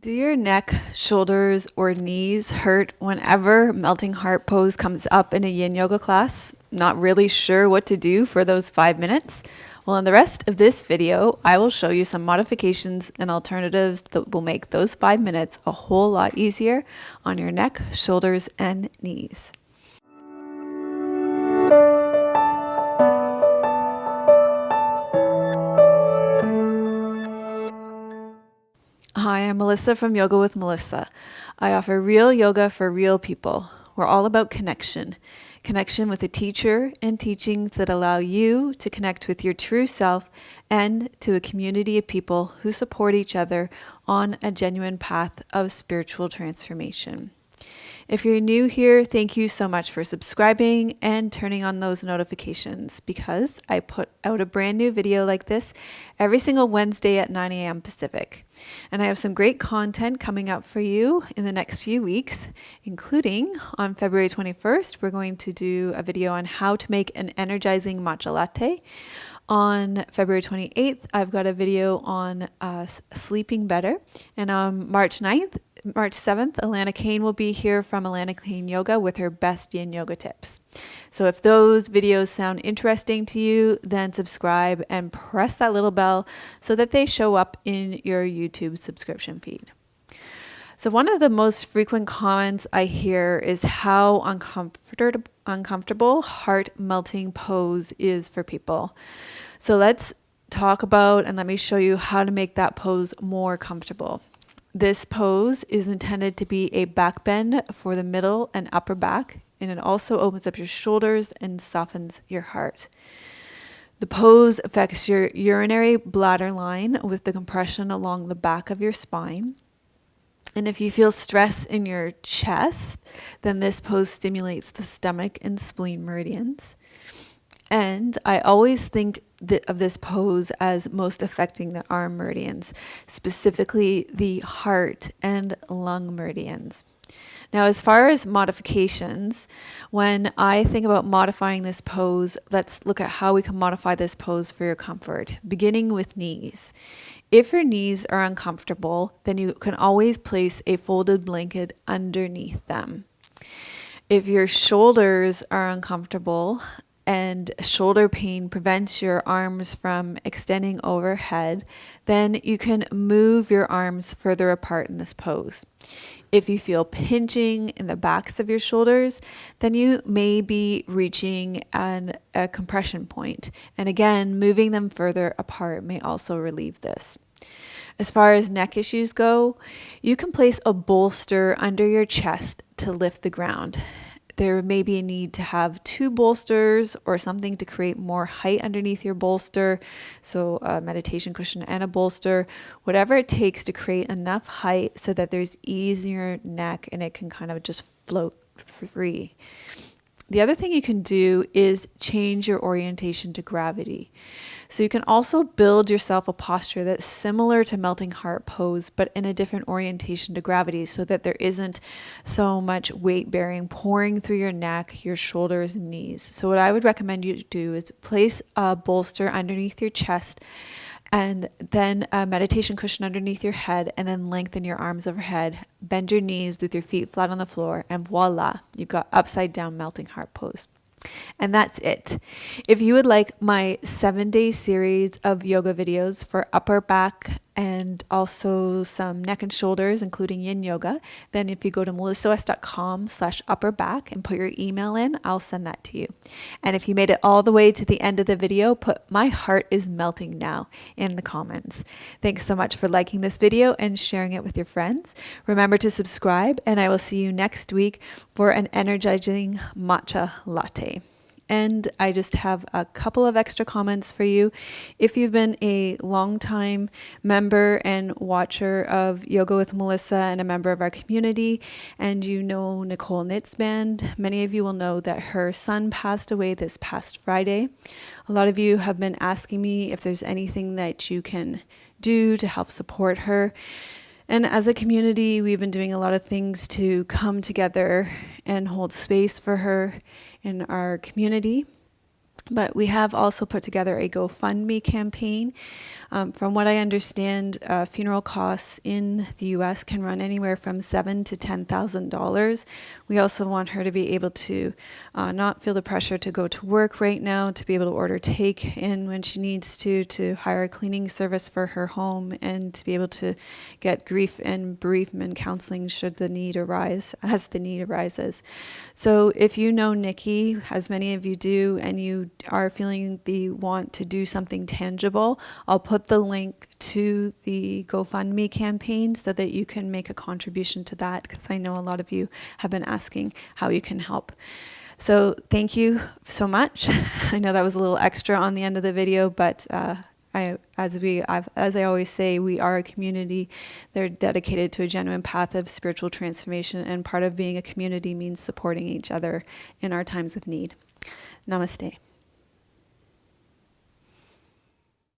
Do your neck, shoulders, or knees hurt whenever melting heart pose comes up in a yin yoga class? Not really sure what to do for those 5 minutes? Well, in the rest of this video, I will show you some modifications and alternatives that will make those 5 minutes a whole lot easier on your neck, shoulders, and knees. Hi, I'm Melissa from Yoga with Melissa. I offer real yoga for real people. We're all about connection. Connection with a teacher and teachings that allow you to connect with your true self and to a community of people who support each other on a genuine path of spiritual transformation. If you're new here, thank you so much for subscribing and turning on those notifications because I put out a brand new video like this every single Wednesday at 9 a.m. Pacific. And I have some great content coming up for you in the next few weeks, including on February 21st, we're going to do a video on how to make an energizing matcha latte. On February 28th, I've got a video on sleeping better. And on March 7th, Alana Kane will be here from Alana Kane Yoga with her best yin yoga tips. So if those videos sound interesting to you, then subscribe and press that little bell so that they show up in your YouTube subscription feed. So one of the most frequent comments I hear is how uncomfortable heart melting pose is for people. So let's talk about and let me show you how to make that pose more comfortable. This pose is intended to be a back bend for the middle and upper back, and it also opens up your shoulders and softens your heart. The pose affects your urinary bladder line with the compression along the back of your spine. And if you feel stress in your chest, then this pose stimulates the stomach and spleen meridians. And I always think of this pose as most affecting the arm meridians, specifically the heart and lung meridians. Now, as far as modifications, when I think about modifying this pose, let's look at how we can modify this pose for your comfort, beginning with knees. If your knees are uncomfortable, then you can always place a folded blanket underneath them. If your shoulders are uncomfortable, and shoulder pain prevents your arms from extending overhead, then you can move your arms further apart in this pose. If you feel pinching in the backs of your shoulders, then you may be reaching a compression point. And again, moving them further apart may also relieve this. As far as neck issues go, you can place a bolster under your chest to lift the ground. There may be a need to have 2 bolsters or something to create more height underneath your bolster. So a meditation cushion and a bolster, whatever it takes to create enough height so that there's ease in your neck and it can kind of just float free. The other thing you can do is change your orientation to gravity. So you can also build yourself a posture that's similar to melting heart pose, but in a different orientation to gravity so that there isn't so much weight bearing pouring through your neck, your shoulders, and knees. So what I would recommend you do is place a bolster underneath your chest and then a meditation cushion underneath your head, and then lengthen your arms overhead, bend your knees with your feet flat on the floor, and voila, you've got upside down melting heart pose. And that's it. If you would like my 7-day series of yoga videos for upper back and also some neck and shoulders, including yin yoga, then if you go to melissawest.com/upper back and put your email in, I'll send that to you. And if you made it all the way to the end of the video, put "my heart is melting now" in the comments. Thanks so much for liking this video and sharing it with your friends. Remember to subscribe, and I will see you next week for an energizing matcha latte. And I just have a couple of extra comments for you. If you've been a longtime member and watcher of Yoga with Melissa and a member of our community, and you know Nicole Nitzband, many of you will know that her son passed away this past Friday. A lot of you have been asking me if there's anything that you can do to help support her. And as a community, we've been doing a lot of things to come together and hold space for her in our community. But we have also put together a GoFundMe campaign From what I understand, funeral costs in the U.S. can run anywhere from $7,000 to $10,000. We also want her to be able to not feel the pressure to go to work right now, to be able to order take in when she needs to hire a cleaning service for her home, and to be able to get grief and bereavement counseling should the need arise, as the need arises. So if you know Nikki, as many of you do, and you are feeling the want to do something tangible, I'll put the link to the GoFundMe campaign so that you can make a contribution to that, because I know a lot of you have been asking how you can help. So thank you so much. I know that was a little extra on the end of the video, but as I always say, we are a community. They're dedicated to a genuine path of spiritual transformation, and part of being a community means supporting each other in our times of need. Namaste.